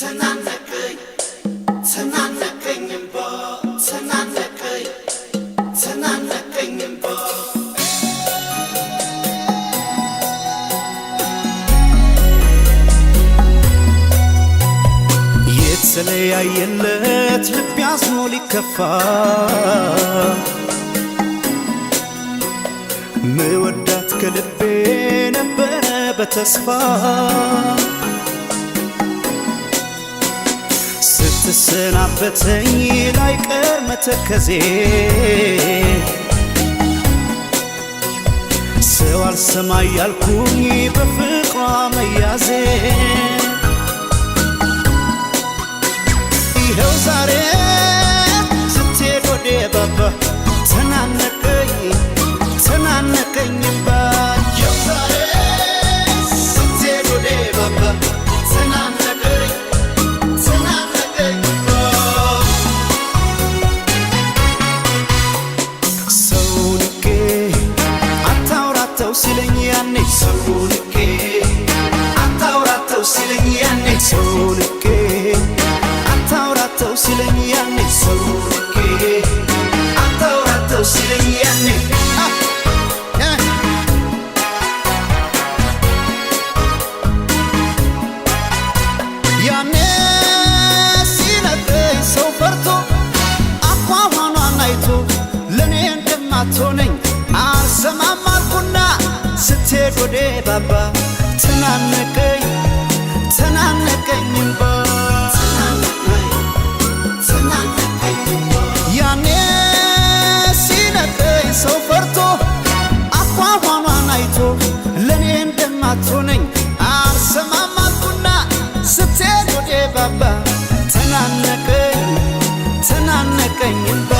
ተናነቀኝ ተናነቀኝ እምባ ተናነቀኝ ተናነቀኝ እምባ የተለያየለት ልብ ያዝኖ ሊከፋ ምወዳት ከልቤ ነበረ በተስፋ ስትሰናበተኝ ላይቀር መተከዜ ሰው አልሰማ ያልኩኝ በፍቅሯ መያዜ ይኸው ዛሬ ስትሄድ ወዴ ባባ ተናነቀኝ ተናነቀኝ እምባ ይኸው ዛሬ ስትሄድ ወዴ ባባ ተናነቀኝ ተናነቀኝ እምባ ሰው ንቄ አታውራተው ሲለኝ ያኔ ሰው ንቄ አታውራተው ሲለኝ ያኔ ሰው ንቄ አታውራተው ሲለኝ ያኔ ሰው ንቄ አታውራተው ሲለኝ ያኔ ያኔ ሲነግረኝ ሰው ፈርቶ አኳኋኗን አይቶ ለኔ እንደማትሆነኝ አልሰማም አልኩና ስትሄድ ወዴ ባባ ተናነቀኝ ተናነቀኝ እምባ ያኔ ሲነግረኝ ሰው ፈርቶ አኳኋኗን አይቶ ለኔ እንደማትሆነኝ አልሰማም አልኩና ስትሄድ ወዴ ባባ ተናነቀኝ ተናነቀኝ እምባ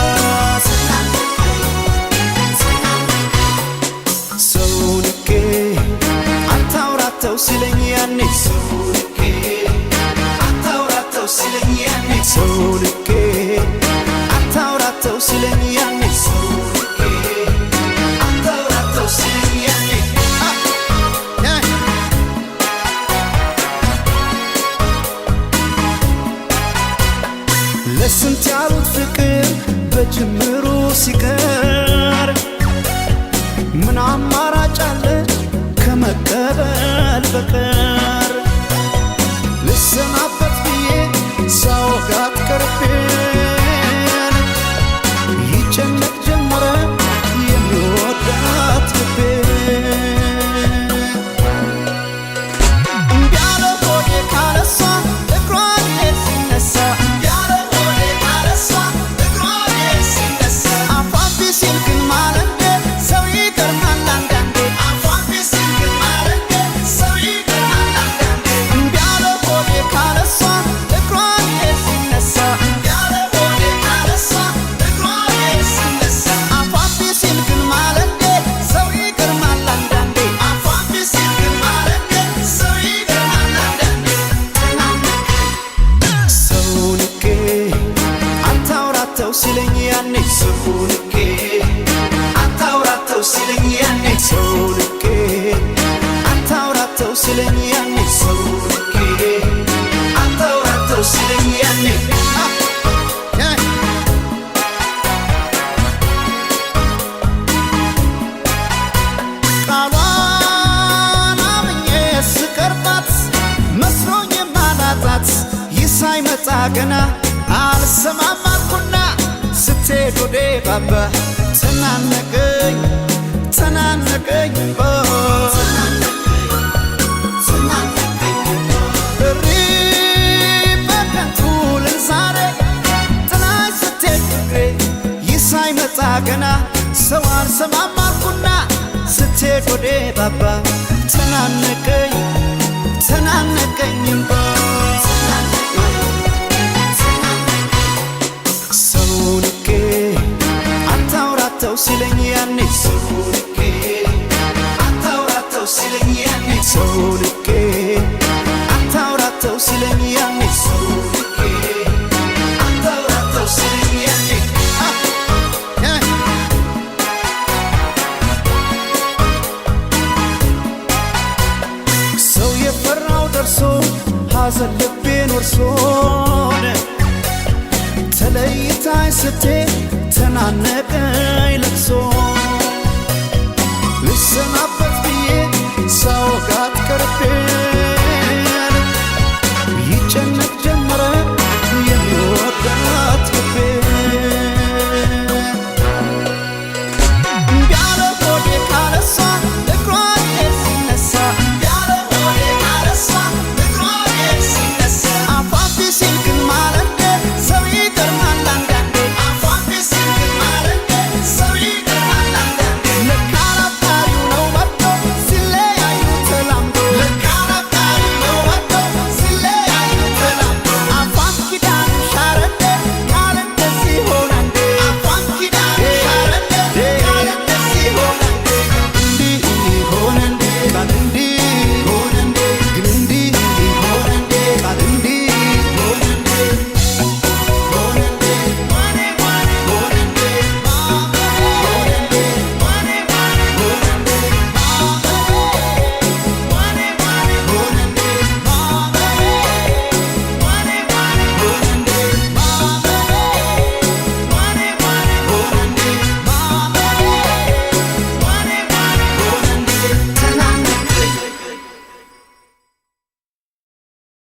ሰው ንቄ አታውራተው ሲለኝ ያኔ ሰው ንቄ አታውራተው ሲለኝ ያኔ ሰው ንቄ አታውራተው ሲለኝ ያኔ ሰው ንቄ አታውራተው ሲለኝ ያኔ ለስንት ያሉት ፍቅር በጅምሩ ሲቀር ምን አማራጭ አለ ከመቀበል በቀር ልሰናበት ብዬ ሳወጋት ቀርቤን ይጨነቅ ጀመረ የሚወዳት ልቤን እምቢ አለ ሆዴ ካለሷ እግሯ ሊሄድ ሲነሳ እምቢ አለ ሆዴ ካለሷ እግሯ ሊሄድ ሲነሳ አፏን ቢሲል ግን ማለንዴ ሰው ይገርማል አንዳንዴ አፏን ቢሲል ግን ማለንዴ ሰው ይገርማል አንዳንዴ እምቢ አለ ሆዴ ካለሷ እግሯ ሊሄድ ሲነሳ እምቢ አለ ሆዴ ካለሷ እግሯ ሊሄድ ሲነሳ አፏን ቢሲል ግን ማለንዴ ሰው ይገርማል አንዳንዴ አፏን ቢሲል ግን ማለንዴ ሰው ይገርማል አንዳንዴ ሰው ንቄ አታውራተው ሲለኝ ያኔ ሰው ንቄ አታውራተው ሲለኝ ያኔ ሰው ንቄ አታውራተው ሲለኝ ያኔ ሰው ንቄ አታውራተው ሲለኝ ያኔ ቃሏን አምኜ ስቀርባት መስሎኝ የማላጣት ይህ ሳይመጣ ገና አልሰማም አልኩና ስትሄድ ወዴ ባባ ተናነቀኝ ተናነቀኝ እምባ እሪ በከንቱ ልል ዛሬ ጥላኝ ስትሄድ ፍቅሬ ይህ ሳይመጣ ገና ሰው አልሰማም አልኩና ስትሄድ ወዴ ባባ ተናነቀኝ ተናነቀኝ እምባ ሰው ንቄ አታውራተው ሲለኝ ያኔ ሰው ንቄ አታውራተው ሲለኝ ያኔ ሰው ንቄ አታውራተው ሲለኝ ያኔ ሰው ንቄ አታውራተው ሲለኝ ያኔ ሰው የፈራው ደርሶ ሐዘን ስቴ ተናነቀ